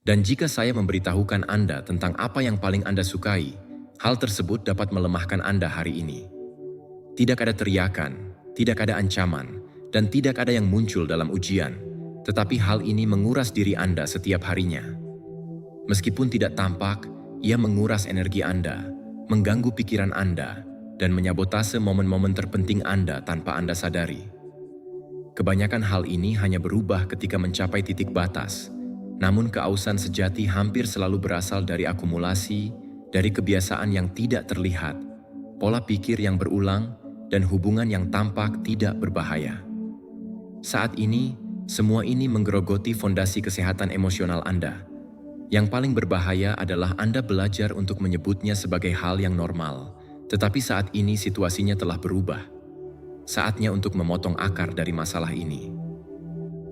Dan jika saya memberitahukan Anda tentang apa yang paling Anda sukai, hal tersebut dapat melemahkan Anda hari ini. Tidak ada teriakan, tidak ada ancaman, dan tidak ada yang muncul dalam ujian, tetapi hal ini menguras diri Anda setiap harinya. Meskipun tidak tampak, ia menguras energi Anda, mengganggu pikiran Anda, dan menyabotase momen-momen terpenting Anda tanpa Anda sadari. Kebanyakan hal ini hanya berubah ketika mencapai titik batas, namun keausan sejati hampir selalu berasal dari akumulasi, dari kebiasaan yang tidak terlihat, pola pikir yang berulang, dan hubungan yang tampak tidak berbahaya. Saat ini, semua ini menggerogoti fondasi kesehatan emosional Anda. Yang paling berbahaya adalah Anda belajar untuk menyebutnya sebagai hal yang normal, tetapi saat ini situasinya telah berubah. Saatnya untuk memotong akar dari masalah ini.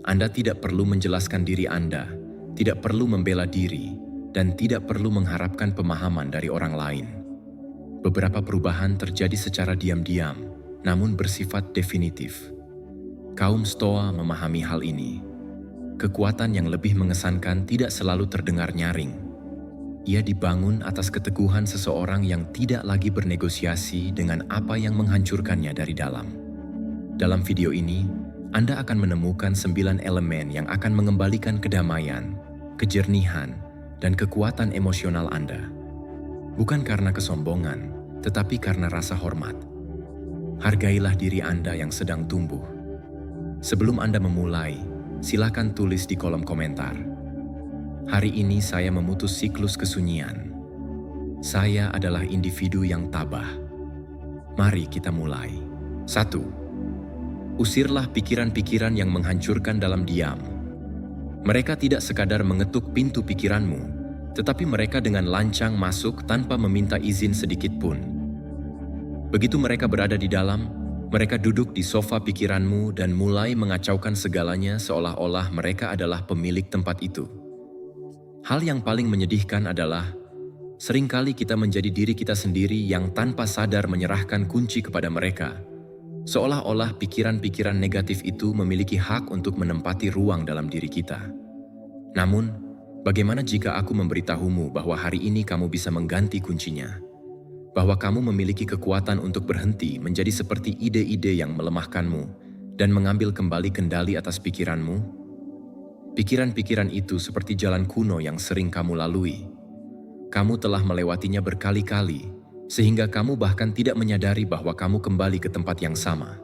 Anda tidak perlu menjelaskan diri Anda, tidak perlu membela diri, dan tidak perlu mengharapkan pemahaman dari orang lain. Beberapa perubahan terjadi secara diam-diam, namun bersifat definitif. Kaum Stoa memahami hal ini. Kekuatan yang lebih mengesankan tidak selalu terdengar nyaring. Ia dibangun atas keteguhan seseorang yang tidak lagi bernegosiasi dengan apa yang menghancurkannya dari dalam. Dalam video ini, Anda akan menemukan 9 elemen yang akan mengembalikan kedamaian, kejernihan, dan kekuatan emosional Anda. Bukan karena kesombongan, tetapi karena rasa hormat. Hargailah diri Anda yang sedang tumbuh. Sebelum Anda memulai, silakan tulis di kolom komentar. Hari ini saya memutus siklus kesunyian. Saya adalah individu yang tabah. Mari kita mulai. 1. Usirlah pikiran-pikiran yang menghancurkan dalam diam. Mereka tidak sekadar mengetuk pintu pikiranmu, tetapi mereka dengan lancang masuk tanpa meminta izin sedikit pun. Begitu mereka berada di dalam, mereka duduk di sofa pikiranmu dan mulai mengacaukan segalanya seolah-olah mereka adalah pemilik tempat itu. Hal yang paling menyedihkan adalah, seringkali kita menjadi diri kita sendiri yang tanpa sadar menyerahkan kunci kepada mereka. Seolah-olah pikiran-pikiran negatif itu memiliki hak untuk menempati ruang dalam diri kita. Namun, bagaimana jika aku memberitahumu bahwa hari ini kamu bisa mengganti kuncinya? Bahwa kamu memiliki kekuatan untuk berhenti menjadi seperti ide-ide yang melemahkanmu dan mengambil kembali kendali atas pikiranmu? Pikiran-pikiran itu seperti jalan kuno yang sering kamu lalui. Kamu telah melewatinya berkali-kali, sehingga kamu bahkan tidak menyadari bahwa kamu kembali ke tempat yang sama.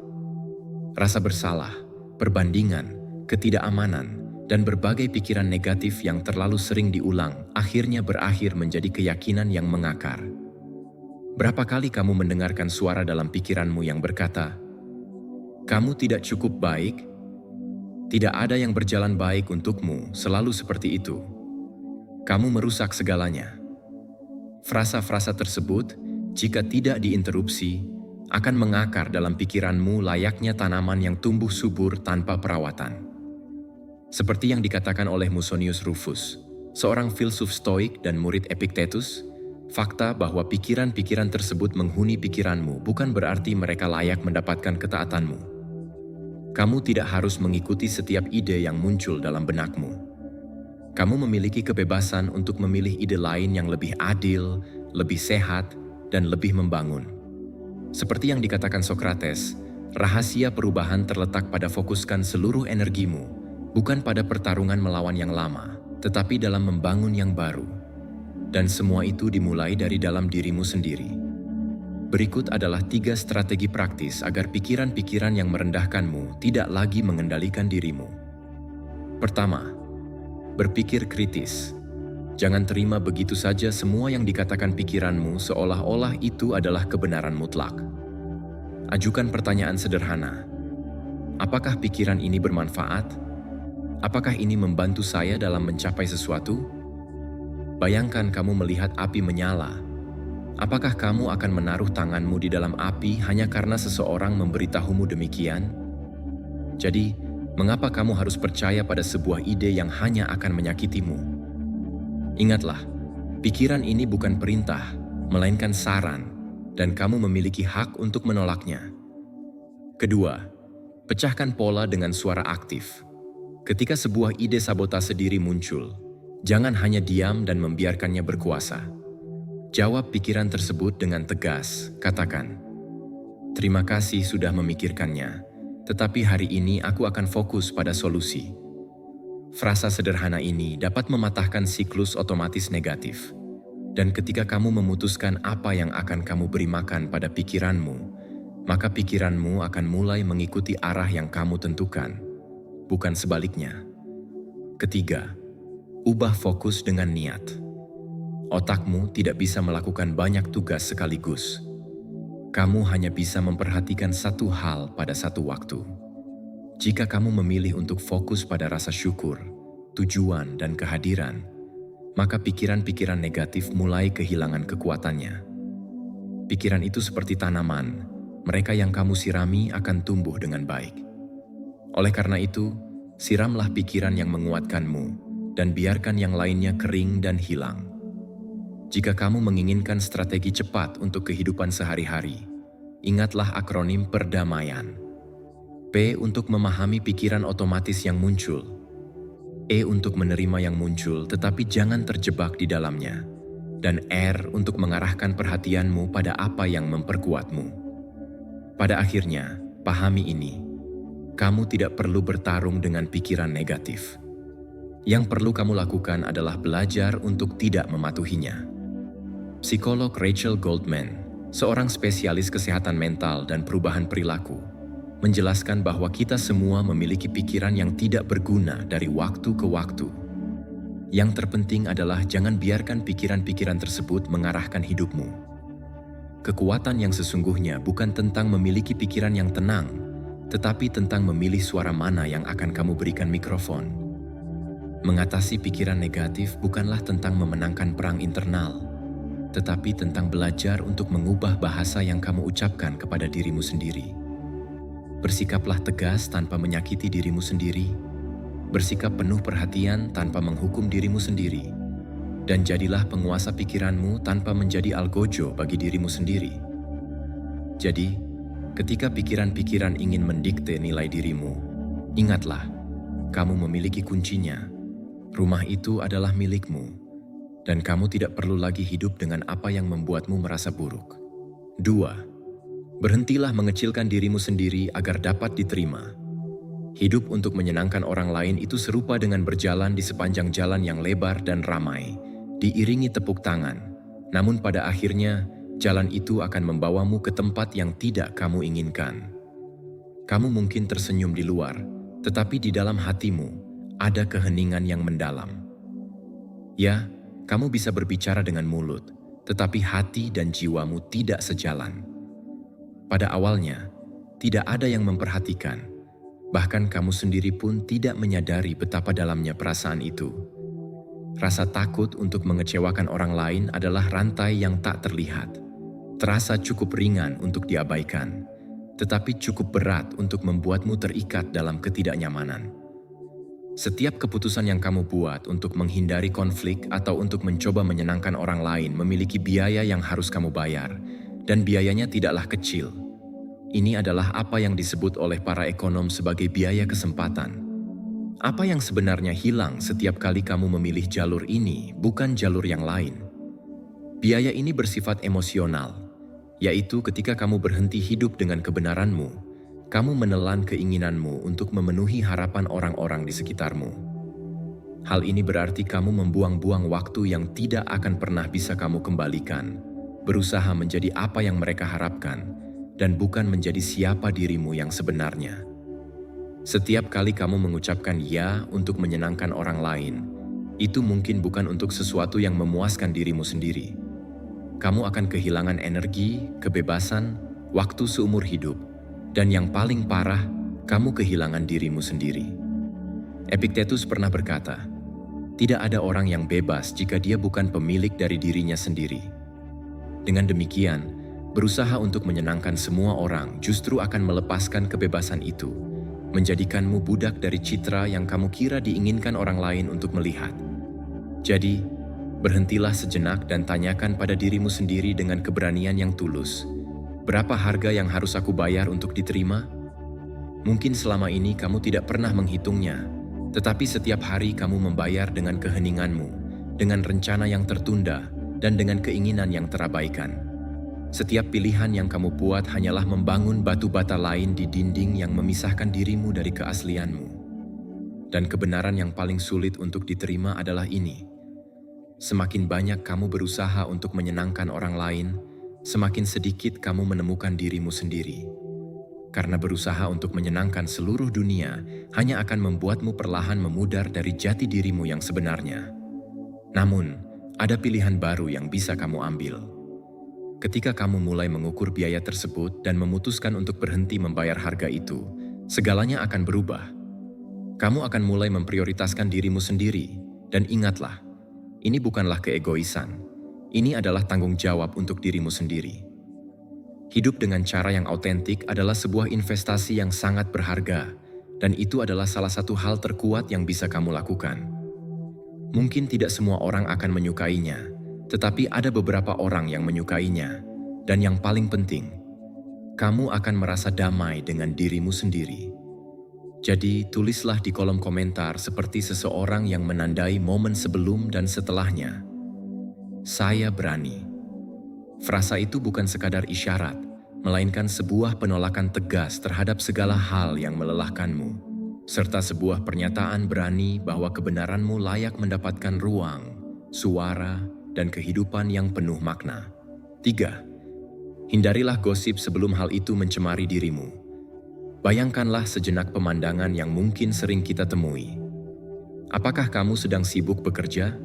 Rasa bersalah, perbandingan, ketidakamanan, dan berbagai pikiran negatif yang terlalu sering diulang akhirnya berakhir menjadi keyakinan yang mengakar. Berapa kali kamu mendengarkan suara dalam pikiranmu yang berkata, "Kamu tidak cukup baik, tidak ada yang berjalan baik untukmu, selalu seperti itu. Kamu merusak segalanya." Frasa-frasa tersebut, jika tidak diinterupsi, akan mengakar dalam pikiranmu layaknya tanaman yang tumbuh subur tanpa perawatan. Seperti yang dikatakan oleh Musonius Rufus, seorang filsuf Stoik dan murid Epictetus, fakta bahwa pikiran-pikiran tersebut menghuni pikiranmu bukan berarti mereka layak mendapatkan ketaatanmu. Kamu tidak harus mengikuti setiap ide yang muncul dalam benakmu. Kamu memiliki kebebasan untuk memilih ide lain yang lebih adil, lebih sehat, dan lebih membangun. Seperti yang dikatakan Socrates, rahasia perubahan terletak pada fokuskan seluruh energimu, bukan pada pertarungan melawan yang lama, tetapi dalam membangun yang baru. Dan semua itu dimulai dari dalam dirimu sendiri. Berikut adalah 3 strategi praktis agar pikiran-pikiran yang merendahkanmu tidak lagi mengendalikan dirimu. Pertama, berpikir kritis. Jangan terima begitu saja semua yang dikatakan pikiranmu seolah-olah itu adalah kebenaran mutlak. Ajukan pertanyaan sederhana. Apakah pikiran ini bermanfaat? Apakah ini membantu saya dalam mencapai sesuatu? Bayangkan kamu melihat api menyala. Apakah kamu akan menaruh tanganmu di dalam api hanya karena seseorang memberitahumu demikian? Jadi, mengapa kamu harus percaya pada sebuah ide yang hanya akan menyakitimu? Ingatlah, pikiran ini bukan perintah, melainkan saran, dan kamu memiliki hak untuk menolaknya. Kedua, pecahkan pola dengan suara aktif. Ketika sebuah ide sabotase diri muncul, Jangan hanya diam dan membiarkannya berkuasa. Jawab pikiran tersebut dengan tegas, katakan, "Terima kasih sudah memikirkannya, tetapi hari ini aku akan fokus pada solusi." Frasa sederhana ini dapat mematahkan siklus otomatis negatif. Dan ketika kamu memutuskan apa yang akan kamu beri makan pada pikiranmu, maka pikiranmu akan mulai mengikuti arah yang kamu tentukan, bukan sebaliknya. Ketiga, ubah fokus dengan niat. Otakmu tidak bisa melakukan banyak tugas sekaligus. Kamu hanya bisa memperhatikan satu hal pada satu waktu. Jika kamu memilih untuk fokus pada rasa syukur, tujuan, dan kehadiran, maka pikiran-pikiran negatif mulai kehilangan kekuatannya. Pikiran itu seperti tanaman, mereka yang kamu sirami akan tumbuh dengan baik. Oleh karena itu, siramlah pikiran yang menguatkanmu dan biarkan yang lainnya kering dan hilang. Jika kamu menginginkan strategi cepat untuk kehidupan sehari-hari, ingatlah akronim perdamaian. P untuk memahami pikiran otomatis yang muncul. E untuk menerima yang muncul tetapi jangan terjebak di dalamnya. Dan R untuk mengarahkan perhatianmu pada apa yang memperkuatmu. Pada akhirnya, pahami ini. Kamu tidak perlu bertarung dengan pikiran negatif. Yang perlu kamu lakukan adalah belajar untuk tidak mematuhinya. Psikolog Rachel Goldman, seorang spesialis kesehatan mental dan perubahan perilaku, menjelaskan bahwa kita semua memiliki pikiran yang tidak berguna dari waktu ke waktu. Yang terpenting adalah jangan biarkan pikiran-pikiran tersebut mengarahkan hidupmu. Kekuatan yang sesungguhnya bukan tentang memiliki pikiran yang tenang, tetapi tentang memilih suara mana yang akan kamu berikan mikrofon. Mengatasi pikiran negatif bukanlah tentang memenangkan perang internal, tetapi tentang belajar untuk mengubah bahasa yang kamu ucapkan kepada dirimu sendiri. Bersikaplah tegas tanpa menyakiti dirimu sendiri, bersikap penuh perhatian tanpa menghukum dirimu sendiri, dan jadilah penguasa pikiranmu tanpa menjadi algojo bagi dirimu sendiri. Jadi, ketika pikiran-pikiran ingin mendikte nilai dirimu, ingatlah, kamu memiliki kuncinya. Rumah itu adalah milikmu, dan kamu tidak perlu lagi hidup dengan apa yang membuatmu merasa buruk. 2. Berhentilah mengecilkan dirimu sendiri agar dapat diterima. Hidup untuk menyenangkan orang lain itu serupa dengan berjalan di sepanjang jalan yang lebar dan ramai, diiringi tepuk tangan. Namun pada akhirnya, jalan itu akan membawamu ke tempat yang tidak kamu inginkan. Kamu mungkin tersenyum di luar, tetapi di dalam hatimu ada keheningan yang mendalam. Ya, kamu bisa berbicara dengan mulut, tetapi hati dan jiwamu tidak sejalan. Pada awalnya, tidak ada yang memperhatikan, bahkan kamu sendiri pun tidak menyadari betapa dalamnya perasaan itu. Rasa takut untuk mengecewakan orang lain adalah rantai yang tak terlihat. Terasa cukup ringan untuk diabaikan, tetapi cukup berat untuk membuatmu terikat dalam ketidaknyamanan. Setiap keputusan yang kamu buat untuk menghindari konflik atau untuk mencoba menyenangkan orang lain memiliki biaya yang harus kamu bayar, dan biayanya tidaklah kecil. Ini adalah apa yang disebut oleh para ekonom sebagai biaya kesempatan. Apa yang sebenarnya hilang setiap kali kamu memilih jalur ini bukan jalur yang lain. Biaya ini bersifat emosional, yaitu ketika kamu berhenti hidup dengan kebenaranmu, kamu menelan keinginanmu untuk memenuhi harapan orang-orang di sekitarmu. Hal ini berarti kamu membuang-buang waktu yang tidak akan pernah bisa kamu kembalikan, berusaha menjadi apa yang mereka harapkan, dan bukan menjadi siapa dirimu yang sebenarnya. Setiap kali kamu mengucapkan ya untuk menyenangkan orang lain, itu mungkin bukan untuk sesuatu yang memuaskan dirimu sendiri. Kamu akan kehilangan energi, kebebasan, waktu seumur hidup, dan yang paling parah, kamu kehilangan dirimu sendiri. Epictetus pernah berkata, "Tidak ada orang yang bebas jika dia bukan pemilik dari dirinya sendiri." Dengan demikian, berusaha untuk menyenangkan semua orang justru akan melepaskan kebebasan itu, menjadikanmu budak dari citra yang kamu kira diinginkan orang lain untuk melihat. Jadi, berhentilah sejenak dan tanyakan pada dirimu sendiri dengan keberanian yang tulus, berapa harga yang harus aku bayar untuk diterima? Mungkin selama ini kamu tidak pernah menghitungnya, Tetapi setiap hari kamu membayar dengan keheninganmu, dengan rencana yang tertunda, dan dengan keinginan yang terabaikan. Setiap pilihan yang kamu buat hanyalah membangun batu bata lain di dinding yang memisahkan dirimu dari keaslianmu. Dan kebenaran yang paling sulit untuk diterima adalah ini. Semakin banyak kamu berusaha untuk menyenangkan orang lain, semakin sedikit kamu menemukan dirimu sendiri. Karena berusaha untuk menyenangkan seluruh dunia hanya akan membuatmu perlahan memudar dari jati dirimu yang sebenarnya. Namun, ada pilihan baru yang bisa kamu ambil. Ketika kamu mulai mengukur biaya tersebut dan memutuskan untuk berhenti membayar harga itu, segalanya akan berubah. Kamu akan mulai memprioritaskan dirimu sendiri, dan ingatlah, ini bukanlah keegoisan. Ini adalah tanggung jawab untuk dirimu sendiri. Hidup dengan cara yang autentik adalah sebuah investasi yang sangat berharga, dan itu adalah salah satu hal terkuat yang bisa kamu lakukan. Mungkin tidak semua orang akan menyukainya, tetapi ada beberapa orang yang menyukainya, dan yang paling penting, kamu akan merasa damai dengan dirimu sendiri. Jadi, tulislah di kolom komentar seperti seseorang yang menandai momen sebelum dan setelahnya. Saya berani. Frasa itu bukan sekadar isyarat, melainkan sebuah penolakan tegas terhadap segala hal yang melelahkanmu, serta sebuah pernyataan berani bahwa kebenaranmu layak mendapatkan ruang, suara, dan kehidupan yang penuh makna. 3. Hindarilah gosip sebelum hal itu mencemari dirimu. Bayangkanlah sejenak pemandangan yang mungkin sering kita temui. Apakah kamu sedang sibuk bekerja?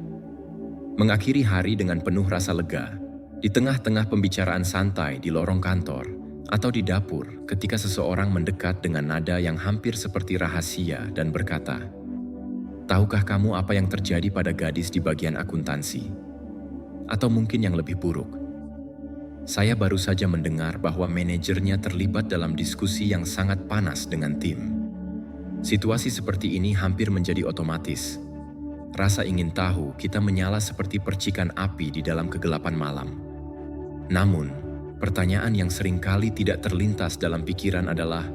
Mengakhiri hari dengan penuh rasa lega, di tengah-tengah pembicaraan santai di lorong kantor, atau di dapur ketika seseorang mendekat dengan nada yang hampir seperti rahasia dan berkata, "Tahukah kamu apa yang terjadi pada gadis di bagian akuntansi?" Atau mungkin yang lebih buruk, saya baru saja mendengar bahwa manajernya terlibat dalam diskusi yang sangat panas dengan tim. Situasi seperti ini hampir menjadi otomatis. Rasa ingin tahu kita menyala seperti percikan api di dalam kegelapan malam. Namun, pertanyaan yang seringkali tidak terlintas dalam pikiran adalah,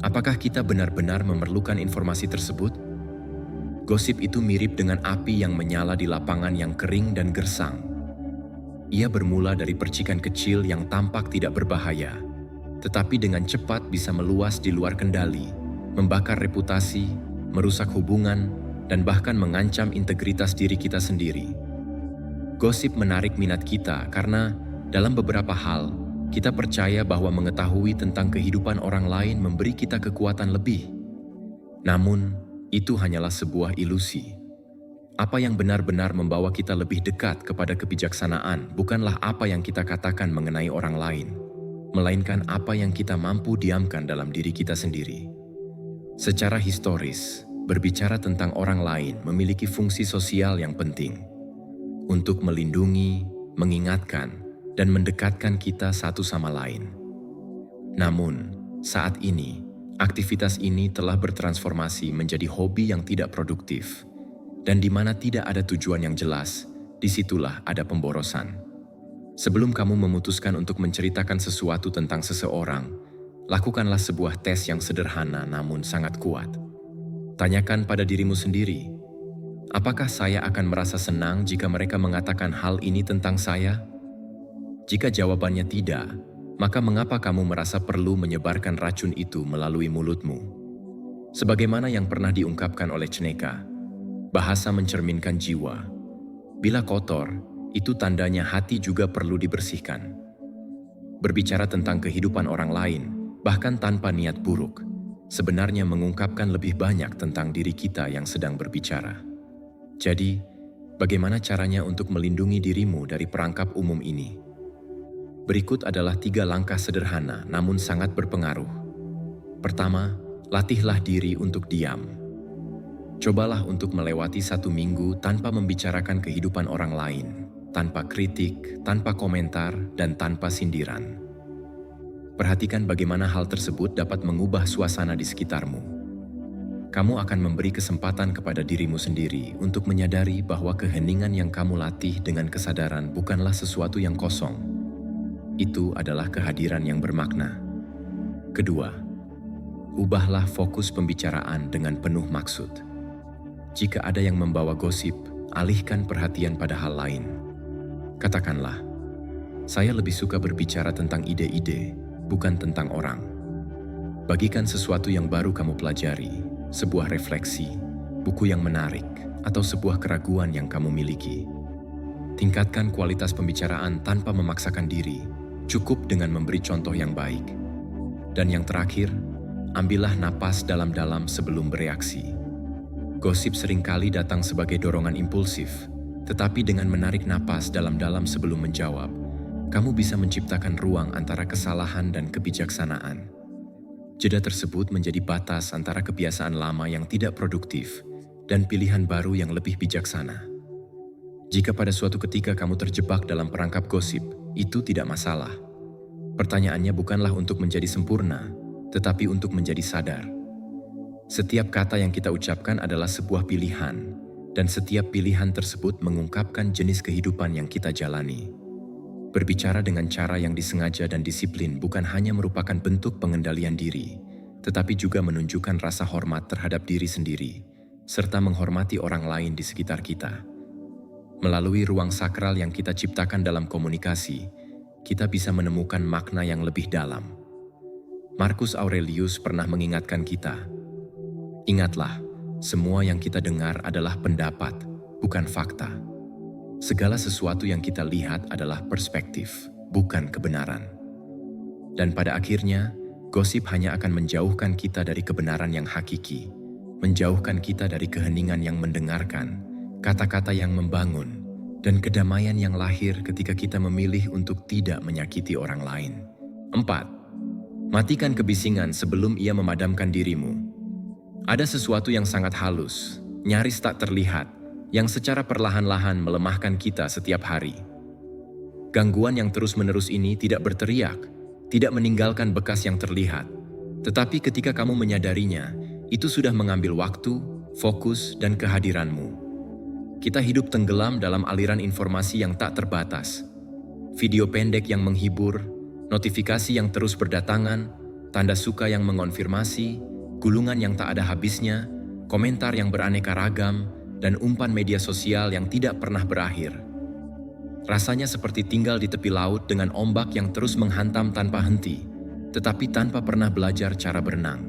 apakah kita benar-benar memerlukan informasi tersebut? Gosip itu mirip dengan api yang menyala di lapangan yang kering dan gersang. Ia bermula dari percikan kecil yang tampak tidak berbahaya, tetapi dengan cepat bisa meluas di luar kendali, membakar reputasi, merusak hubungan, dan bahkan mengancam integritas diri kita sendiri. Gosip menarik minat kita karena, dalam beberapa hal, kita percaya bahwa mengetahui tentang kehidupan orang lain memberi kita kekuatan lebih. Namun, itu hanyalah sebuah ilusi. Apa yang benar-benar membawa kita lebih dekat kepada kebijaksanaan bukanlah apa yang kita katakan mengenai orang lain, melainkan apa yang kita mampu diamkan dalam diri kita sendiri. Secara historis, berbicara tentang orang lain memiliki fungsi sosial yang penting untuk melindungi, mengingatkan, dan mendekatkan kita satu sama lain. Namun, saat ini, aktivitas ini telah bertransformasi menjadi hobi yang tidak produktif. Dan di mana tidak ada tujuan yang jelas, disitulah ada pemborosan. Sebelum kamu memutuskan untuk menceritakan sesuatu tentang seseorang, lakukanlah sebuah tes yang sederhana namun sangat kuat. Tanyakan pada dirimu sendiri, apakah saya akan merasa senang jika mereka mengatakan hal ini tentang saya? Jika jawabannya tidak, maka mengapa kamu merasa perlu menyebarkan racun itu melalui mulutmu? Sebagaimana yang pernah diungkapkan oleh Seneca, bahasa mencerminkan jiwa. Bila kotor, itu tandanya hati juga perlu dibersihkan. Berbicara tentang kehidupan orang lain, bahkan tanpa niat buruk, sebenarnya mengungkapkan lebih banyak tentang diri kita yang sedang berbicara. Jadi, bagaimana caranya untuk melindungi dirimu dari perangkap umum ini? Berikut adalah 3 langkah sederhana namun sangat berpengaruh. Pertama, latihlah diri untuk diam. Cobalah untuk melewati 1 minggu tanpa membicarakan kehidupan orang lain, tanpa kritik, tanpa komentar, dan tanpa sindiran. Perhatikan bagaimana hal tersebut dapat mengubah suasana di sekitarmu. Kamu akan memberi kesempatan kepada dirimu sendiri untuk menyadari bahwa keheningan yang kamu latih dengan kesadaran bukanlah sesuatu yang kosong. Itu adalah kehadiran yang bermakna. Kedua, ubahlah fokus pembicaraan dengan penuh maksud. Jika ada yang membawa gosip, alihkan perhatian pada hal lain. Katakanlah, saya lebih suka berbicara tentang ide-ide, bukan tentang orang. Bagikan sesuatu yang baru kamu pelajari, sebuah refleksi, buku yang menarik, atau sebuah keraguan yang kamu miliki. Tingkatkan kualitas pembicaraan tanpa memaksakan diri, cukup dengan memberi contoh yang baik. Dan yang terakhir, ambillah napas dalam-dalam sebelum bereaksi. Gosip seringkali datang sebagai dorongan impulsif, tetapi dengan menarik napas dalam-dalam sebelum menjawab, kamu bisa menciptakan ruang antara kesalahan dan kebijaksanaan. Jeda tersebut menjadi batas antara kebiasaan lama yang tidak produktif dan pilihan baru yang lebih bijaksana. Jika pada suatu ketika kamu terjebak dalam perangkap gosip, itu tidak masalah. Pertanyaannya bukanlah untuk menjadi sempurna, tetapi untuk menjadi sadar. Setiap kata yang kita ucapkan adalah sebuah pilihan, dan setiap pilihan tersebut mengungkapkan jenis kehidupan yang kita jalani. Berbicara dengan cara yang disengaja dan disiplin bukan hanya merupakan bentuk pengendalian diri, tetapi juga menunjukkan rasa hormat terhadap diri sendiri, serta menghormati orang lain di sekitar kita. Melalui ruang sakral yang kita ciptakan dalam komunikasi, kita bisa menemukan makna yang lebih dalam. Marcus Aurelius pernah mengingatkan kita, ingatlah, semua yang kita dengar adalah pendapat, bukan fakta. Segala sesuatu yang kita lihat adalah perspektif, bukan kebenaran. Dan pada akhirnya, gosip hanya akan menjauhkan kita dari kebenaran yang hakiki, menjauhkan kita dari keheningan yang mendengarkan, kata-kata yang membangun, dan kedamaian yang lahir ketika kita memilih untuk tidak menyakiti orang lain. 4. Matikan kebisingan sebelum ia memadamkan dirimu. Ada sesuatu yang sangat halus, nyaris tak terlihat, yang secara perlahan-lahan melemahkan kita setiap hari. Gangguan yang terus-menerus ini tidak berteriak, tidak meninggalkan bekas yang terlihat, tetapi ketika kamu menyadarinya, itu sudah mengambil waktu, fokus, dan kehadiranmu. Kita hidup tenggelam dalam aliran informasi yang tak terbatas. Video pendek yang menghibur, notifikasi yang terus berdatangan, tanda suka yang mengonfirmasi, gulungan yang tak ada habisnya, komentar yang beraneka ragam, dan umpan media sosial yang tidak pernah berakhir. Rasanya seperti tinggal di tepi laut dengan ombak yang terus menghantam tanpa henti, tetapi tanpa pernah belajar cara berenang.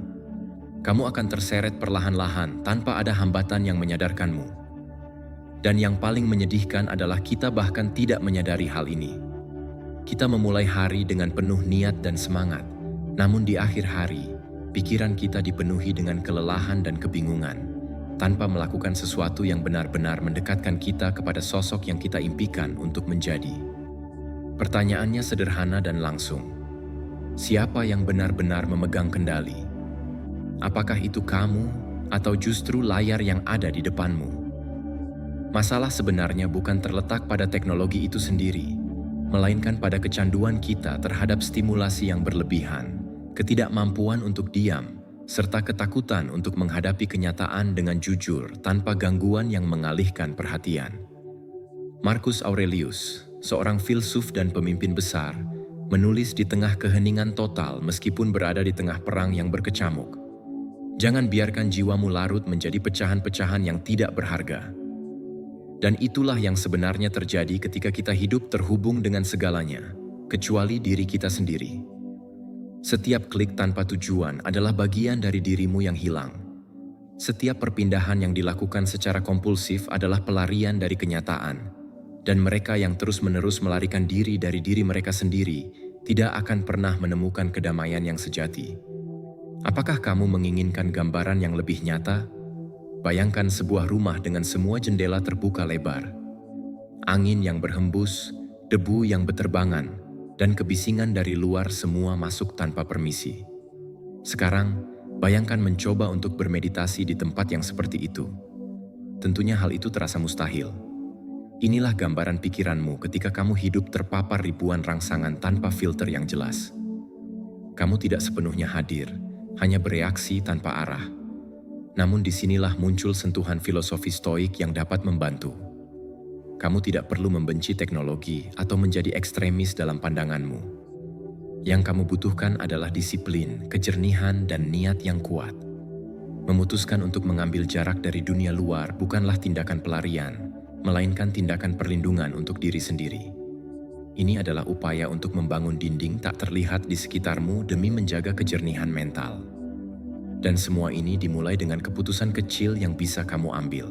Kamu akan terseret perlahan-lahan tanpa ada hambatan yang menyadarkanmu. Dan yang paling menyedihkan adalah kita bahkan tidak menyadari hal ini. Kita memulai hari dengan penuh niat dan semangat, namun di akhir hari, pikiran kita dipenuhi dengan kelelahan dan kebingungan, tanpa melakukan sesuatu yang benar-benar mendekatkan kita kepada sosok yang kita impikan untuk menjadi. Pertanyaannya sederhana dan langsung. Siapa yang benar-benar memegang kendali? Apakah itu kamu atau justru layar yang ada di depanmu? Masalah sebenarnya bukan terletak pada teknologi itu sendiri, melainkan pada kecanduan kita terhadap stimulasi yang berlebihan, ketidakmampuan untuk diam, serta ketakutan untuk menghadapi kenyataan dengan jujur tanpa gangguan yang mengalihkan perhatian. Marcus Aurelius, seorang filsuf dan pemimpin besar, menulis di tengah keheningan total meskipun berada di tengah perang yang berkecamuk. Jangan biarkan jiwamu larut menjadi pecahan-pecahan yang tidak berharga. Dan itulah yang sebenarnya terjadi ketika kita hidup terhubung dengan segalanya, kecuali diri kita sendiri. Setiap klik tanpa tujuan adalah bagian dari dirimu yang hilang. Setiap perpindahan yang dilakukan secara kompulsif adalah pelarian dari kenyataan, dan mereka yang terus-menerus melarikan diri dari diri mereka sendiri tidak akan pernah menemukan kedamaian yang sejati. Apakah kamu menginginkan gambaran yang lebih nyata? Bayangkan sebuah rumah dengan semua jendela terbuka lebar, angin yang berhembus, debu yang beterbangan, dan kebisingan dari luar semua masuk tanpa permisi. Sekarang, bayangkan mencoba untuk bermeditasi di tempat yang seperti itu. Tentunya hal itu terasa mustahil. Inilah gambaran pikiranmu ketika kamu hidup terpapar ribuan rangsangan tanpa filter yang jelas. Kamu tidak sepenuhnya hadir, hanya bereaksi tanpa arah. Namun disinilah muncul sentuhan filosofi stoik yang dapat membantu. Kamu tidak perlu membenci teknologi atau menjadi ekstremis dalam pandanganmu. Yang kamu butuhkan adalah disiplin, kejernihan, dan niat yang kuat. Memutuskan untuk mengambil jarak dari dunia luar bukanlah tindakan pelarian, melainkan tindakan perlindungan untuk diri sendiri. Ini adalah upaya untuk membangun dinding tak terlihat di sekitarmu demi menjaga kejernihan mental. Dan semua ini dimulai dengan keputusan kecil yang bisa kamu ambil.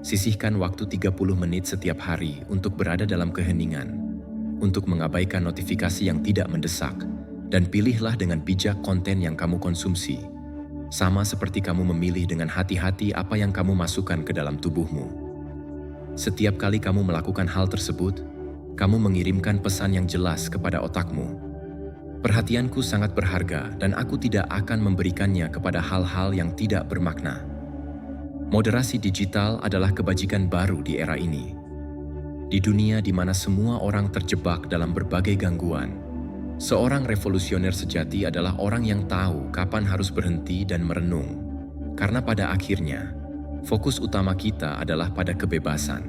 Sisihkan waktu 30 menit setiap hari untuk berada dalam keheningan, untuk mengabaikan notifikasi yang tidak mendesak, dan pilihlah dengan bijak konten yang kamu konsumsi. Sama seperti kamu memilih dengan hati-hati apa yang kamu masukkan ke dalam tubuhmu. Setiap kali kamu melakukan hal tersebut, kamu mengirimkan pesan yang jelas kepada otakmu. Perhatianku sangat berharga dan aku tidak akan memberikannya kepada hal-hal yang tidak bermakna. Moderasi digital adalah kebajikan baru di era ini. Di dunia di mana semua orang terjebak dalam berbagai gangguan, seorang revolusioner sejati adalah orang yang tahu kapan harus berhenti dan merenung. Karena pada akhirnya, fokus utama kita adalah pada kebebasan.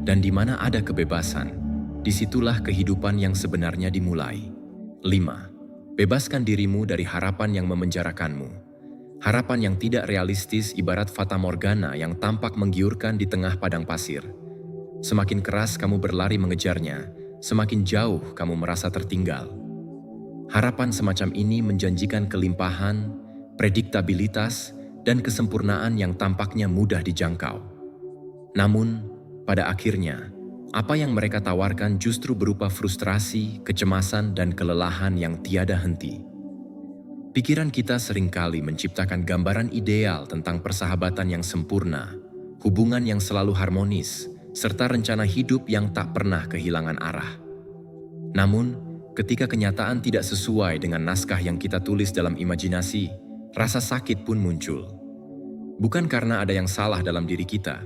Dan di mana ada kebebasan, disitulah kehidupan yang sebenarnya dimulai. 5. Bebaskan dirimu dari harapan yang memenjarakanmu. Harapan yang tidak realistis ibarat fata morgana yang tampak menggiurkan di tengah padang pasir. Semakin keras kamu berlari mengejarnya, semakin jauh kamu merasa tertinggal. Harapan semacam ini menjanjikan kelimpahan, prediktabilitas, dan kesempurnaan yang tampaknya mudah dijangkau. Namun, pada akhirnya, apa yang mereka tawarkan justru berupa frustrasi, kecemasan, dan kelelahan yang tiada henti. Pikiran kita seringkali menciptakan gambaran ideal tentang persahabatan yang sempurna, hubungan yang selalu harmonis, serta rencana hidup yang tak pernah kehilangan arah. Namun, ketika kenyataan tidak sesuai dengan naskah yang kita tulis dalam imajinasi, rasa sakit pun muncul. Bukan karena ada yang salah dalam diri kita,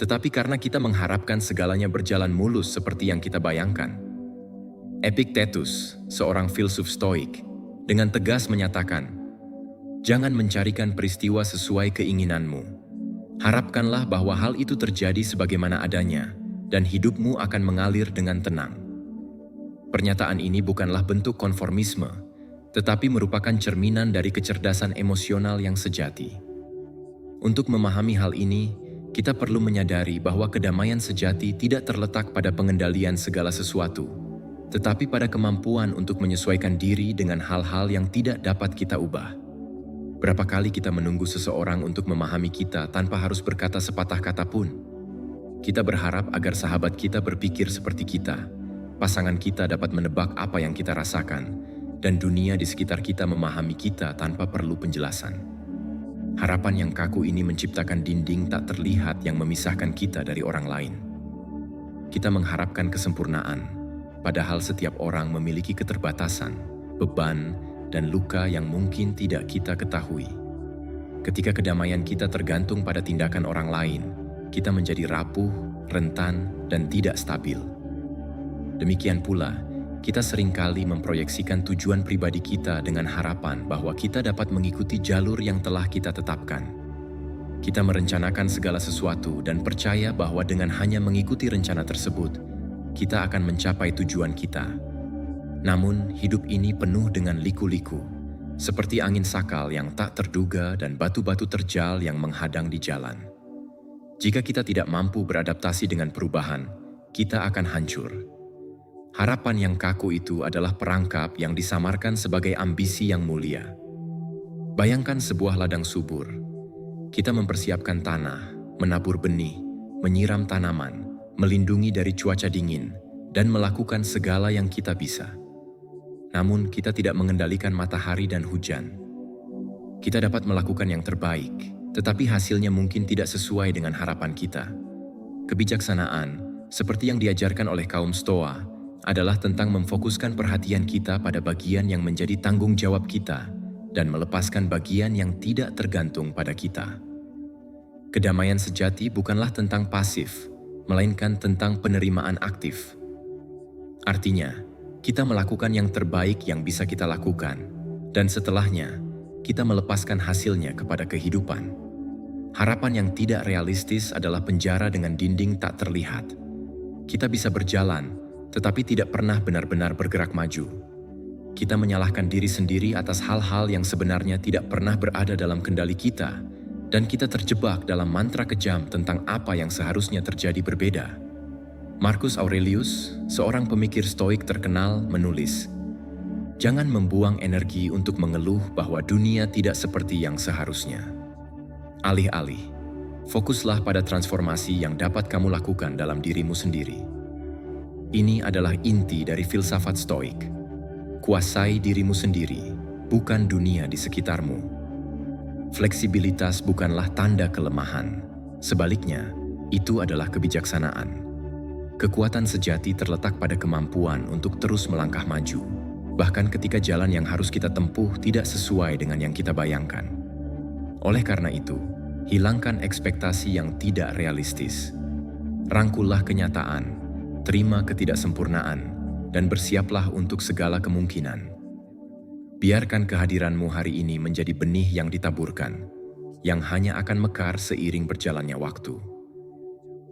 tetapi karena kita mengharapkan segalanya berjalan mulus seperti yang kita bayangkan. Epictetus, seorang filsuf Stoik, dengan tegas menyatakan, "Jangan mencarikan peristiwa sesuai keinginanmu. Harapkanlah bahwa hal itu terjadi sebagaimana adanya, dan hidupmu akan mengalir dengan tenang." Pernyataan ini bukanlah bentuk konformisme, tetapi merupakan cerminan dari kecerdasan emosional yang sejati. Untuk memahami hal ini, kita perlu menyadari bahwa kedamaian sejati tidak terletak pada pengendalian segala sesuatu, tetapi pada kemampuan untuk menyesuaikan diri dengan hal-hal yang tidak dapat kita ubah. Berapa kali kita menunggu seseorang untuk memahami kita tanpa harus berkata sepatah kata pun? Kita berharap agar sahabat kita berpikir seperti kita, pasangan kita dapat menebak apa yang kita rasakan, dan dunia di sekitar kita memahami kita tanpa perlu penjelasan. Harapan yang kaku ini menciptakan dinding tak terlihat yang memisahkan kita dari orang lain. Kita mengharapkan kesempurnaan, padahal setiap orang memiliki keterbatasan, beban, dan luka yang mungkin tidak kita ketahui. Ketika kedamaian kita tergantung pada tindakan orang lain, kita menjadi rapuh, rentan, dan tidak stabil. Demikian pula, kita seringkali memproyeksikan tujuan pribadi kita dengan harapan bahwa kita dapat mengikuti jalur yang telah kita tetapkan. Kita merencanakan segala sesuatu dan percaya bahwa dengan hanya mengikuti rencana tersebut, kita akan mencapai tujuan kita. Namun, hidup ini penuh dengan liku-liku, seperti angin sakal yang tak terduga dan batu-batu terjal yang menghadang di jalan. Jika kita tidak mampu beradaptasi dengan perubahan, kita akan hancur. Harapan yang kaku itu adalah perangkap yang disamarkan sebagai ambisi yang mulia. Bayangkan sebuah ladang subur. Kita mempersiapkan tanah, menabur benih, menyiram tanaman, melindungi dari cuaca dingin, dan melakukan segala yang kita bisa. Namun, kita tidak mengendalikan matahari dan hujan. Kita dapat melakukan yang terbaik, tetapi hasilnya mungkin tidak sesuai dengan harapan kita. Kebijaksanaan, seperti yang diajarkan oleh kaum Stoa, adalah tentang memfokuskan perhatian kita pada bagian yang menjadi tanggung jawab kita dan melepaskan bagian yang tidak tergantung pada kita. Kedamaian sejati bukanlah tentang pasif, melainkan tentang penerimaan aktif. Artinya, kita melakukan yang terbaik yang bisa kita lakukan, dan setelahnya, kita melepaskan hasilnya kepada kehidupan. Harapan yang tidak realistis adalah penjara dengan dinding tak terlihat. Kita bisa berjalan, tetapi tidak pernah benar-benar bergerak maju. kita menyalahkan diri sendiri atas hal-hal yang sebenarnya tidak pernah berada dalam kendali kita, dan kita terjebak dalam mantra kejam tentang apa yang seharusnya terjadi berbeda. Marcus Aurelius, seorang pemikir Stoik terkenal, menulis, "Jangan membuang energi untuk mengeluh bahwa dunia tidak seperti yang seharusnya. Alih-alih, fokuslah pada transformasi yang dapat kamu lakukan dalam dirimu sendiri." Ini adalah inti dari filsafat Stoik. Kuasai dirimu sendiri, bukan dunia di sekitarmu. Fleksibilitas bukanlah tanda kelemahan. Sebaliknya, itu adalah kebijaksanaan. Kekuatan sejati terletak pada kemampuan untuk terus melangkah maju, bahkan ketika jalan yang harus kita tempuh tidak sesuai dengan yang kita bayangkan. Oleh karena itu, hilangkan ekspektasi yang tidak realistis. Rangkullah kenyataan, terima ketidaksempurnaan, dan bersiaplah untuk segala kemungkinan. Biarkan kehadiranmu hari ini menjadi benih yang ditaburkan, yang hanya akan mekar seiring berjalannya waktu.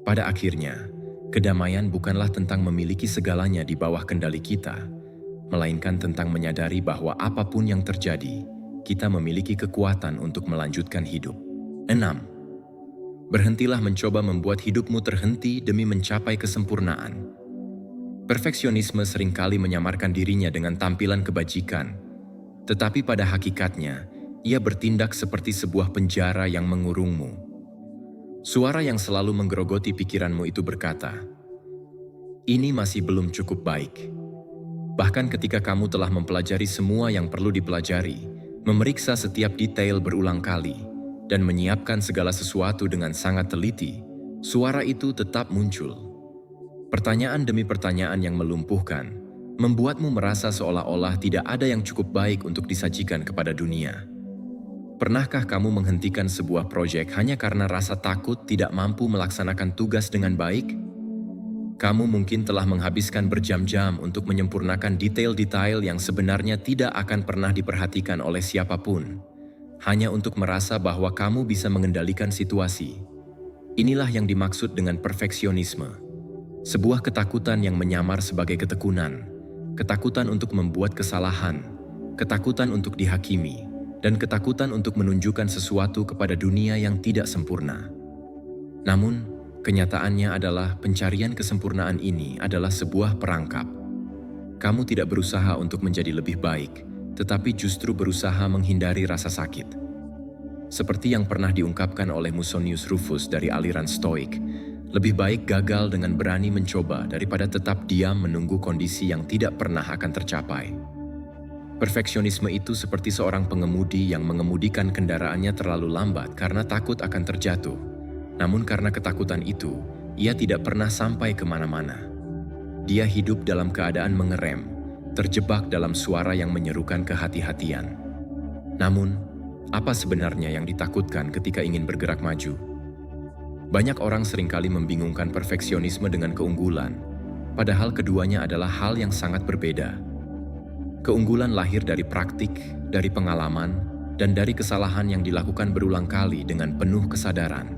Pada akhirnya, kedamaian bukanlah tentang memiliki segalanya di bawah kendali kita, melainkan tentang menyadari bahwa apapun yang terjadi, kita memiliki kekuatan untuk melanjutkan hidup. 6. Berhentilah mencoba membuat hidupmu terhenti demi mencapai kesempurnaan. Perfeksionisme seringkali menyamarkan dirinya dengan tampilan kebajikan, tetapi pada hakikatnya, ia bertindak seperti sebuah penjara yang mengurungmu. Suara yang selalu menggerogoti pikiranmu itu berkata, "Ini masih belum cukup baik." Bahkan ketika kamu telah mempelajari semua yang perlu dipelajari, memeriksa setiap detail berulang kali, dan menyiapkan segala sesuatu dengan sangat teliti, suara itu tetap muncul. Pertanyaan demi pertanyaan yang melumpuhkan, membuatmu merasa seolah-olah tidak ada yang cukup baik untuk disajikan kepada dunia. Pernahkah kamu menghentikan sebuah proyek hanya karena rasa takut tidak mampu melaksanakan tugas dengan baik? Kamu mungkin telah menghabiskan berjam-jam untuk menyempurnakan detail-detail yang sebenarnya tidak akan pernah diperhatikan oleh siapapun, hanya untuk merasa bahwa kamu bisa mengendalikan situasi. Inilah yang dimaksud dengan perfeksionisme. Sebuah ketakutan yang menyamar sebagai ketekunan, ketakutan untuk membuat kesalahan, ketakutan untuk dihakimi, dan ketakutan untuk menunjukkan sesuatu kepada dunia yang tidak sempurna. Namun, kenyataannya adalah pencarian kesempurnaan ini adalah sebuah perangkap. Kamu tidak berusaha untuk menjadi lebih baik, tetapi justru berusaha menghindari rasa sakit. Seperti yang pernah diungkapkan oleh Musonius Rufus dari aliran Stoik, lebih baik gagal dengan berani mencoba daripada tetap diam menunggu kondisi yang tidak pernah akan tercapai. Perfeksionisme itu seperti seorang pengemudi yang mengemudikan kendaraannya terlalu lambat karena takut akan terjatuh. Namun karena ketakutan itu, ia tidak pernah sampai kemana-mana. Dia hidup dalam keadaan mengerem, terjebak dalam suara yang menyerukan kehati-hatian. Namun, apa sebenarnya yang ditakutkan ketika ingin bergerak maju? Banyak orang seringkali membingungkan perfeksionisme dengan keunggulan, padahal keduanya adalah hal yang sangat berbeda. Keunggulan lahir dari praktik, dari pengalaman, dan dari kesalahan yang dilakukan berulang kali dengan penuh kesadaran.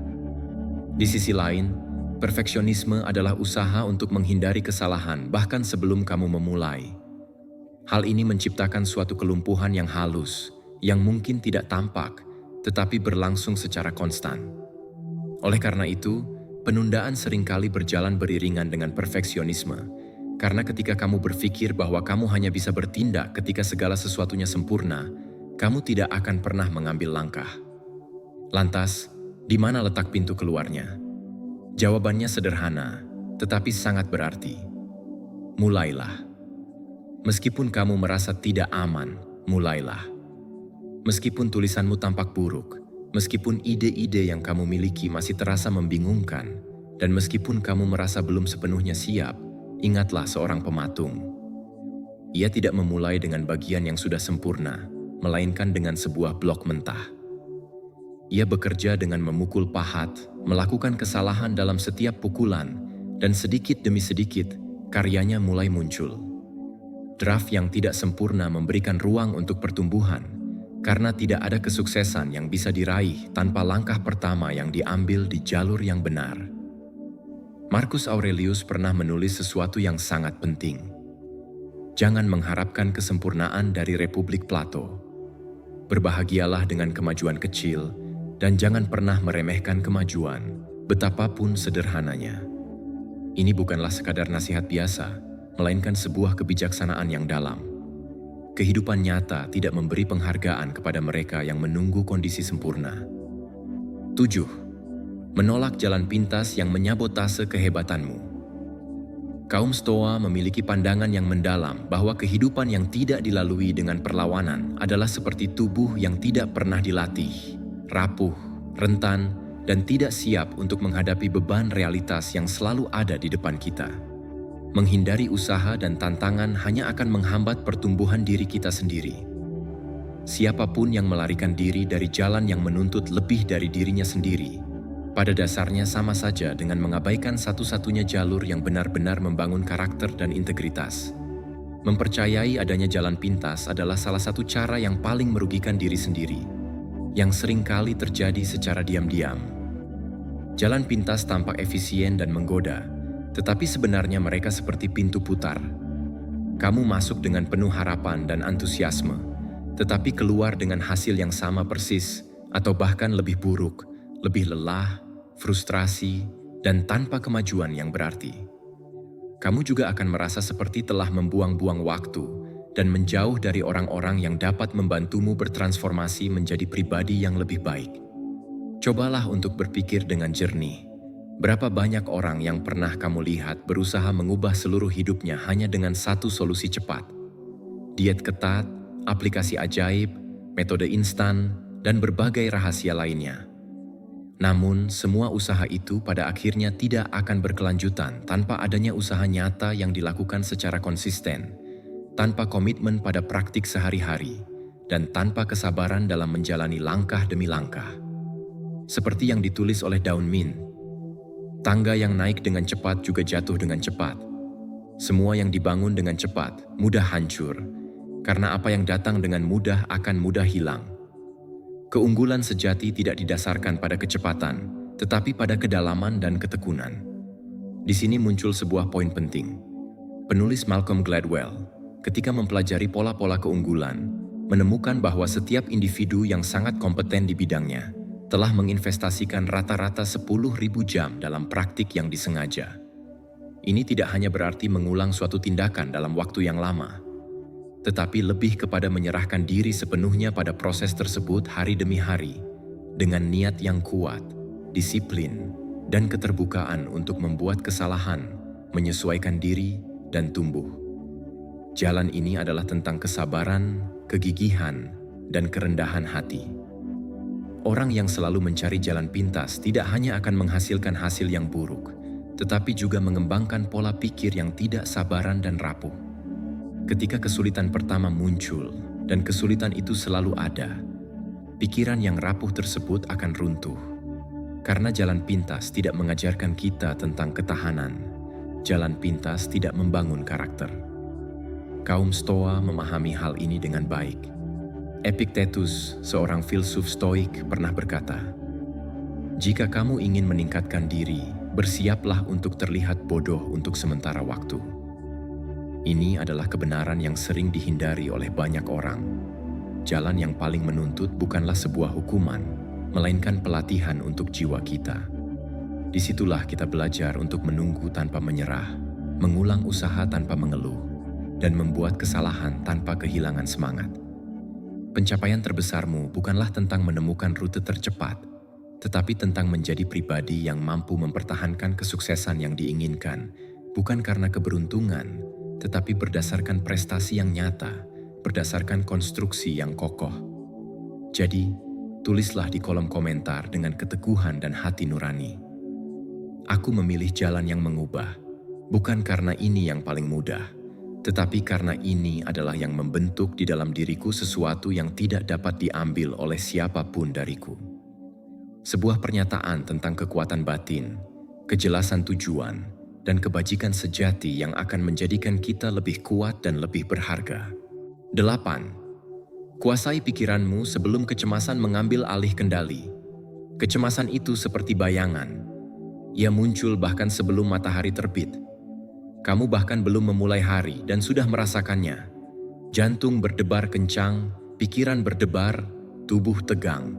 Di sisi lain, perfeksionisme adalah usaha untuk menghindari kesalahan bahkan sebelum kamu memulai. Hal ini menciptakan suatu kelumpuhan yang halus, yang mungkin tidak tampak, tetapi berlangsung secara konstan. Oleh karena itu, penundaan seringkali berjalan beriringan dengan perfeksionisme, karena ketika kamu berpikir bahwa kamu hanya bisa bertindak ketika segala sesuatunya sempurna, kamu tidak akan pernah mengambil langkah. Lantas, di mana letak pintu keluarnya? Jawabannya sederhana, tetapi sangat berarti. Mulailah. Meskipun kamu merasa tidak aman, mulailah. Meskipun tulisanmu tampak buruk, meskipun ide-ide yang kamu miliki masih terasa membingungkan, dan meskipun kamu merasa belum sepenuhnya siap, ingatlah seorang pematung. Ia tidak memulai dengan bagian yang sudah sempurna, melainkan dengan sebuah blok mentah. Ia bekerja dengan memukul pahat, melakukan kesalahan dalam setiap pukulan, dan sedikit demi sedikit, karyanya mulai muncul. Draft yang tidak sempurna memberikan ruang untuk pertumbuhan, karena tidak ada kesuksesan yang bisa diraih tanpa langkah pertama yang diambil di jalur yang benar. Marcus Aurelius pernah menulis sesuatu yang sangat penting. Jangan mengharapkan kesempurnaan dari Republik Plato. Berbahagialah dengan kemajuan kecil dan jangan pernah meremehkan kemajuan, betapapun sederhananya. Ini bukanlah sekadar nasihat biasa, melainkan sebuah kebijaksanaan yang dalam. Kehidupan nyata tidak memberi penghargaan kepada mereka yang menunggu kondisi sempurna. 7. Menolak jalan pintas yang menyabotase kehebatanmu. Kaum Stoa memiliki pandangan yang mendalam bahwa kehidupan yang tidak dilalui dengan perlawanan adalah seperti tubuh yang tidak pernah dilatih, rapuh, rentan, dan tidak siap untuk menghadapi beban realitas yang selalu ada di depan kita. Menghindari usaha dan tantangan hanya akan menghambat pertumbuhan diri kita sendiri. Siapapun yang melarikan diri dari jalan yang menuntut lebih dari dirinya sendiri, pada dasarnya sama saja dengan mengabaikan satu-satunya jalur yang benar-benar membangun karakter dan integritas. Mempercayai adanya jalan pintas adalah salah satu cara yang paling merugikan diri sendiri, yang seringkali terjadi secara diam-diam. Jalan pintas tampak efisien dan menggoda, tetapi sebenarnya mereka seperti pintu putar. Kamu masuk dengan penuh harapan dan antusiasme, tetapi keluar dengan hasil yang sama persis, atau bahkan lebih buruk, lebih lelah, frustrasi, dan tanpa kemajuan yang berarti. Kamu juga akan merasa seperti telah membuang-buang waktu dan menjauh dari orang-orang yang dapat membantumu bertransformasi menjadi pribadi yang lebih baik. Cobalah untuk berpikir dengan jernih. Berapa banyak orang yang pernah kamu lihat berusaha mengubah seluruh hidupnya hanya dengan satu solusi cepat? Diet ketat, aplikasi ajaib, metode instan, dan berbagai rahasia lainnya. Namun, semua usaha itu pada akhirnya tidak akan berkelanjutan tanpa adanya usaha nyata yang dilakukan secara konsisten, tanpa komitmen pada praktik sehari-hari, dan tanpa kesabaran dalam menjalani langkah demi langkah. Seperti yang ditulis oleh Dawn Min, tangga yang naik dengan cepat juga jatuh dengan cepat. Semua yang dibangun dengan cepat, mudah hancur, karena apa yang datang dengan mudah akan mudah hilang. Keunggulan sejati tidak didasarkan pada kecepatan, tetapi pada kedalaman dan ketekunan. Di sini muncul sebuah poin penting. Penulis Malcolm Gladwell, ketika mempelajari pola-pola keunggulan, menemukan bahwa setiap individu yang sangat kompeten di bidangnya telah menginvestasikan rata-rata 10.000 jam dalam praktik yang disengaja. Ini tidak hanya berarti mengulang suatu tindakan dalam waktu yang lama, tetapi lebih kepada menyerahkan diri sepenuhnya pada proses tersebut hari demi hari, dengan niat yang kuat, disiplin, dan keterbukaan untuk membuat kesalahan, menyesuaikan diri, dan tumbuh. Jalan ini adalah tentang kesabaran, kegigihan, dan kerendahan hati. Orang yang selalu mencari jalan pintas tidak hanya akan menghasilkan hasil yang buruk, tetapi juga mengembangkan pola pikir yang tidak sabaran dan rapuh. Ketika kesulitan pertama muncul, dan kesulitan itu selalu ada, pikiran yang rapuh tersebut akan runtuh. Karena jalan pintas tidak mengajarkan kita tentang ketahanan, jalan pintas tidak membangun karakter. Kaum Stoa memahami hal ini dengan baik. Epictetus, seorang filsuf Stoik, pernah berkata, "Jika kamu ingin meningkatkan diri, bersiaplah untuk terlihat bodoh untuk sementara waktu." Ini adalah kebenaran yang sering dihindari oleh banyak orang. Jalan yang paling menuntut bukanlah sebuah hukuman, melainkan pelatihan untuk jiwa kita. Disitulah kita belajar untuk menunggu tanpa menyerah, mengulang usaha tanpa mengeluh, dan membuat kesalahan tanpa kehilangan semangat. Pencapaian terbesarmu bukanlah tentang menemukan rute tercepat, tetapi tentang menjadi pribadi yang mampu mempertahankan kesuksesan yang diinginkan, bukan karena keberuntungan, tetapi berdasarkan prestasi yang nyata, berdasarkan konstruksi yang kokoh. Jadi, tulislah di kolom komentar dengan keteguhan dan hati nurani. Aku memilih jalan yang mengubah, bukan karena ini yang paling mudah, tetapi karena ini adalah yang membentuk di dalam diriku sesuatu yang tidak dapat diambil oleh siapapun dariku. Sebuah pernyataan tentang kekuatan batin, kejelasan tujuan, dan kebajikan sejati yang akan menjadikan kita lebih kuat dan lebih berharga. 8. Kuasai pikiranmu sebelum kecemasan mengambil alih kendali. Kecemasan itu seperti bayangan. Ia muncul bahkan sebelum matahari terbit. Kamu bahkan belum memulai hari dan sudah merasakannya. Jantung berdebar kencang, pikiran berdebar, tubuh tegang.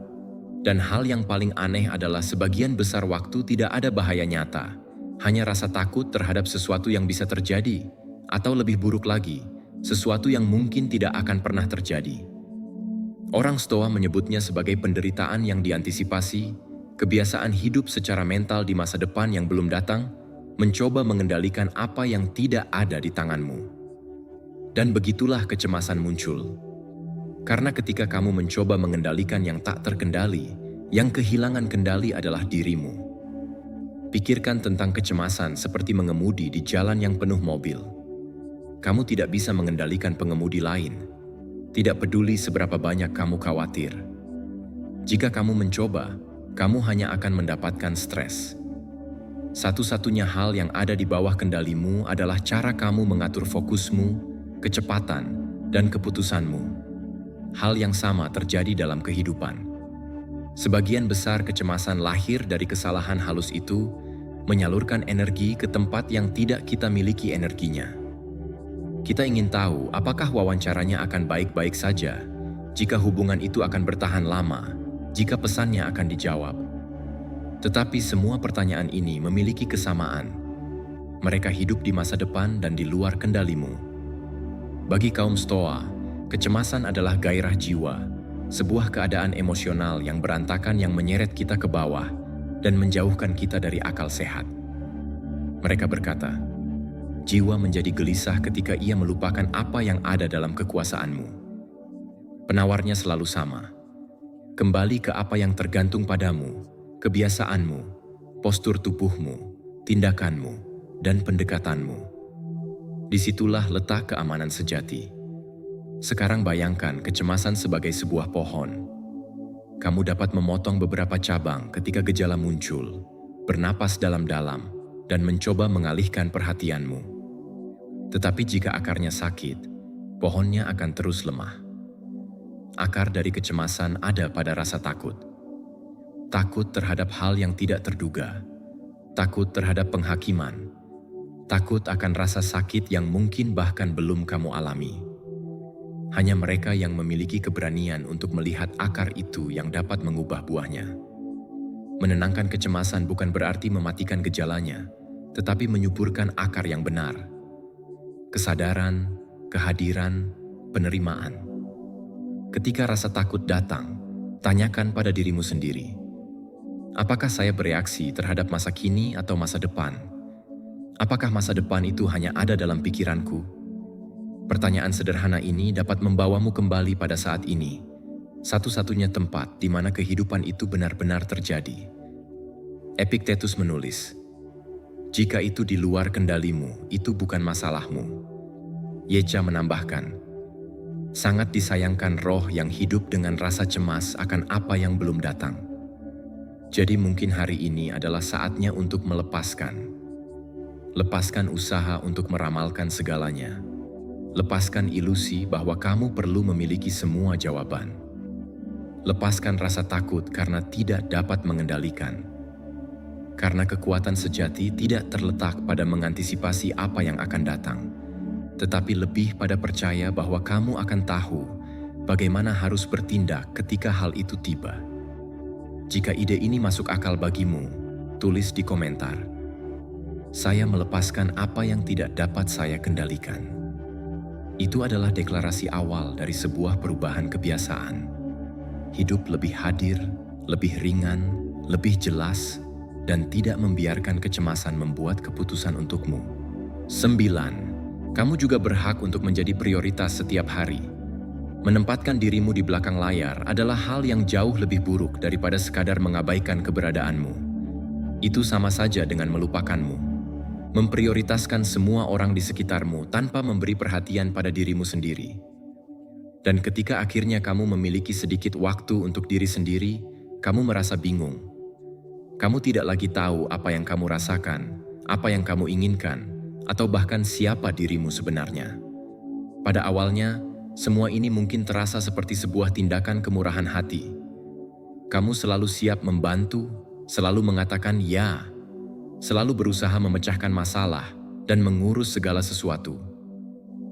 Dan hal yang paling aneh adalah sebagian besar waktu tidak ada bahaya nyata. Hanya rasa takut terhadap sesuatu yang bisa terjadi, atau lebih buruk lagi, sesuatu yang mungkin tidak akan pernah terjadi. Orang Stoa menyebutnya sebagai penderitaan yang diantisipasi, kebiasaan hidup secara mental di masa depan yang belum datang, mencoba mengendalikan apa yang tidak ada di tanganmu. Dan begitulah kecemasan muncul. Karena ketika kamu mencoba mengendalikan yang tak terkendali, yang kehilangan kendali adalah dirimu. Pikirkan tentang kecemasan seperti mengemudi di jalan yang penuh mobil. Kamu tidak bisa mengendalikan pengemudi lain. Tidak peduli seberapa banyak kamu khawatir. Jika kamu mencoba, kamu hanya akan mendapatkan stres. Satu-satunya hal yang ada di bawah kendalimu adalah cara kamu mengatur fokusmu, kecepatan, dan keputusanmu. Hal yang sama terjadi dalam kehidupan. Sebagian besar kecemasan lahir dari kesalahan halus itu, menyalurkan energi ke tempat yang tidak kita miliki energinya. Kita ingin tahu apakah wawancaranya akan baik-baik saja, jika hubungan itu akan bertahan lama, jika pesannya akan dijawab. Tetapi semua pertanyaan ini memiliki kesamaan. Mereka hidup di masa depan dan di luar kendalimu. Bagi kaum Stoa, kecemasan adalah gairah jiwa, sebuah keadaan emosional yang berantakan yang menyeret kita ke bawah dan menjauhkan kita dari akal sehat. Mereka berkata, jiwa menjadi gelisah ketika ia melupakan apa yang ada dalam kekuasaanmu. Penawarnya selalu sama. Kembali ke apa yang tergantung padamu, kebiasaanmu, postur tubuhmu, tindakanmu, dan pendekatanmu. Disitulah letak keamanan sejati. Sekarang bayangkan kecemasan sebagai sebuah pohon. Kamu dapat memotong beberapa cabang ketika gejala muncul, bernapas dalam-dalam, dan mencoba mengalihkan perhatianmu. Tetapi jika akarnya sakit, pohonnya akan terus lemah. Akar dari kecemasan ada pada rasa takut. Takut terhadap hal yang tidak terduga. Takut terhadap penghakiman. Takut akan rasa sakit yang mungkin bahkan belum kamu alami. Hanya mereka yang memiliki keberanian untuk melihat akar itu yang dapat mengubah buahnya. Menenangkan kecemasan bukan berarti mematikan gejalanya, tetapi menyuburkan akar yang benar. Kesadaran, kehadiran, penerimaan. Ketika rasa takut datang, tanyakan pada dirimu sendiri. Apakah saya bereaksi terhadap masa kini atau masa depan? Apakah masa depan itu hanya ada dalam pikiranku? Pertanyaan sederhana ini dapat membawamu kembali pada saat ini, satu-satunya tempat di mana kehidupan itu benar-benar terjadi. Epictetus menulis, jika itu di luar kendalimu, itu bukan masalahmu. Yeca menambahkan, sangat disayangkan roh yang hidup dengan rasa cemas akan apa yang belum datang. Jadi mungkin hari ini adalah saatnya untuk melepaskan. Lepaskan usaha untuk meramalkan segalanya. Lepaskan ilusi bahwa kamu perlu memiliki semua jawaban. Lepaskan rasa takut karena tidak dapat mengendalikan. Karena kekuatan sejati tidak terletak pada mengantisipasi apa yang akan datang, tetapi lebih pada percaya bahwa kamu akan tahu bagaimana harus bertindak ketika hal itu tiba. Jika ide ini masuk akal bagimu, tulis di komentar. Saya melepaskan apa yang tidak dapat saya kendalikan. Itu adalah deklarasi awal dari sebuah perubahan kebiasaan. Hidup lebih hadir, lebih ringan, lebih jelas, dan tidak membiarkan kecemasan membuat keputusan untukmu. 9. Kamu juga berhak untuk menjadi prioritas setiap hari. Menempatkan dirimu di belakang layar adalah hal yang jauh lebih buruk daripada sekadar mengabaikan keberadaanmu. Itu sama saja dengan melupakanmu. Memprioritaskan semua orang di sekitarmu tanpa memberi perhatian pada dirimu sendiri. Dan ketika akhirnya kamu memiliki sedikit waktu untuk diri sendiri, kamu merasa bingung. Kamu tidak lagi tahu apa yang kamu rasakan, apa yang kamu inginkan, atau bahkan siapa dirimu sebenarnya. Pada awalnya, semua ini mungkin terasa seperti sebuah tindakan kemurahan hati. Kamu selalu siap membantu, selalu mengatakan ya, selalu berusaha memecahkan masalah, dan mengurus segala sesuatu.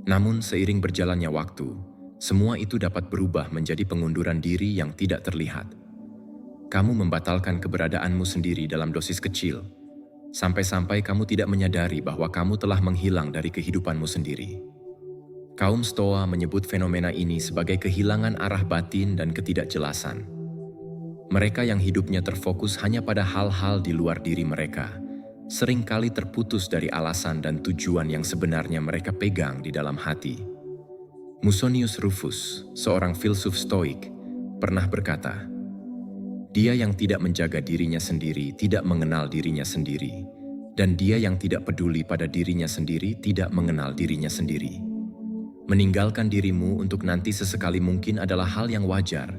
Namun seiring berjalannya waktu, semua itu dapat berubah menjadi pengunduran diri yang tidak terlihat. Kamu membatalkan keberadaanmu sendiri dalam dosis kecil, sampai-sampai kamu tidak menyadari bahwa kamu telah menghilang dari kehidupanmu sendiri. Kaum Stoa menyebut fenomena ini sebagai kehilangan arah batin dan ketidakjelasan. Mereka yang hidupnya terfokus hanya pada hal-hal di luar diri mereka, seringkali terputus dari alasan dan tujuan yang sebenarnya mereka pegang di dalam hati. Musonius Rufus, seorang filsuf Stoik, pernah berkata, "Dia yang tidak menjaga dirinya sendiri tidak mengenal dirinya sendiri, dan dia yang tidak peduli pada dirinya sendiri tidak mengenal dirinya sendiri." Meninggalkan dirimu untuk nanti sesekali mungkin adalah hal yang wajar,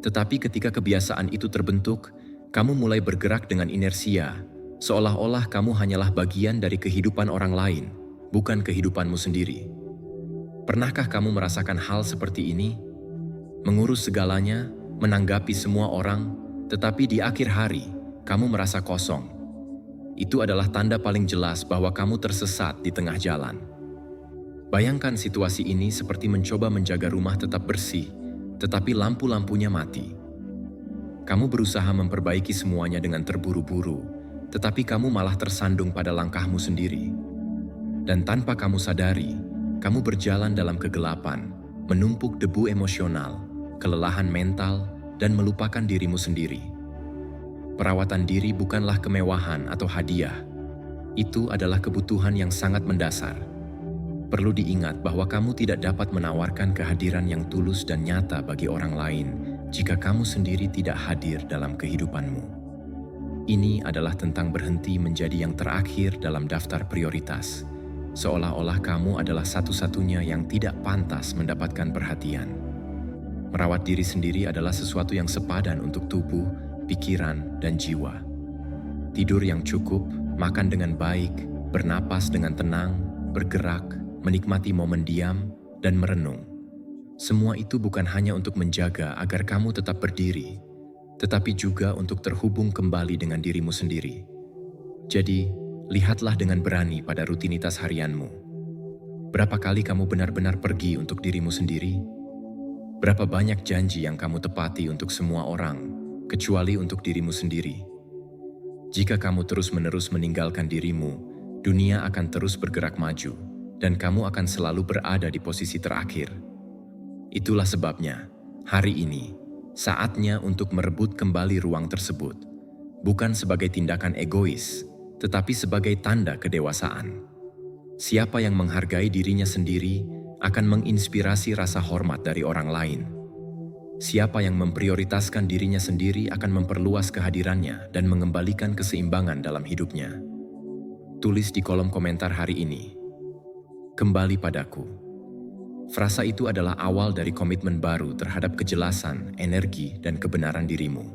tetapi ketika kebiasaan itu terbentuk, kamu mulai bergerak dengan inersia, seolah-olah kamu hanyalah bagian dari kehidupan orang lain, bukan kehidupanmu sendiri. Pernahkah kamu merasakan hal seperti ini? Mengurus segalanya, menanggapi semua orang, tetapi di akhir hari, kamu merasa kosong. Itu adalah tanda paling jelas bahwa kamu tersesat di tengah jalan. Bayangkan situasi ini seperti mencoba menjaga rumah tetap bersih, tetapi lampu-lampunya mati. Kamu berusaha memperbaiki semuanya dengan terburu-buru, tetapi kamu malah tersandung pada langkahmu sendiri. Dan tanpa kamu sadari, kamu berjalan dalam kegelapan, menumpuk debu emosional, kelelahan mental, dan melupakan dirimu sendiri. Perawatan diri bukanlah kemewahan atau hadiah. Itu adalah kebutuhan yang sangat mendasar. Perlu diingat bahwa kamu tidak dapat menawarkan kehadiran yang tulus dan nyata bagi orang lain jika kamu sendiri tidak hadir dalam kehidupanmu. Ini adalah tentang berhenti menjadi yang terakhir dalam daftar prioritas, seolah-olah kamu adalah satu-satunya yang tidak pantas mendapatkan perhatian. Merawat diri sendiri adalah sesuatu yang sepadan untuk tubuh, pikiran, dan jiwa. Tidur yang cukup, makan dengan baik, bernapas dengan tenang, bergerak, menikmati momen diam, dan merenung. Semua itu bukan hanya untuk menjaga agar kamu tetap berdiri, tetapi juga untuk terhubung kembali dengan dirimu sendiri. Jadi, lihatlah dengan berani pada rutinitas harianmu. Berapa kali kamu benar-benar pergi untuk dirimu sendiri? Berapa banyak janji yang kamu tepati untuk semua orang, kecuali untuk dirimu sendiri? Jika kamu terus-menerus meninggalkan dirimu, dunia akan terus bergerak maju, dan kamu akan selalu berada di posisi terakhir. Itulah sebabnya, hari ini, saatnya untuk merebut kembali ruang tersebut, bukan sebagai tindakan egois, tetapi sebagai tanda kedewasaan. Siapa yang menghargai dirinya sendiri akan menginspirasi rasa hormat dari orang lain. Siapa yang memprioritaskan dirinya sendiri akan memperluas kehadirannya dan mengembalikan keseimbangan dalam hidupnya. Tulis di kolom komentar hari ini, "Kembali padaku." Frasa itu adalah awal dari komitmen baru terhadap kejelasan, energi, dan kebenaran dirimu.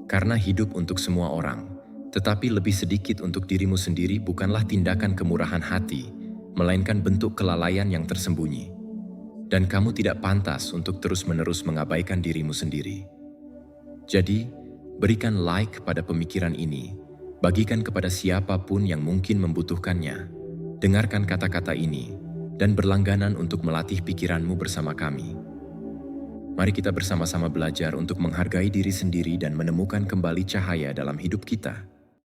Karena hidup untuk semua orang, tetapi lebih sedikit untuk dirimu sendiri bukanlah tindakan kemurahan hati, melainkan bentuk kelalaian yang tersembunyi. Dan kamu tidak pantas untuk terus-menerus mengabaikan dirimu sendiri. Jadi, berikan like pada pemikiran ini, bagikan kepada siapapun yang mungkin membutuhkannya. Dengarkan kata-kata ini, dan berlangganan untuk melatih pikiranmu bersama kami. Mari kita bersama-sama belajar untuk menghargai diri sendiri dan menemukan kembali cahaya dalam hidup kita.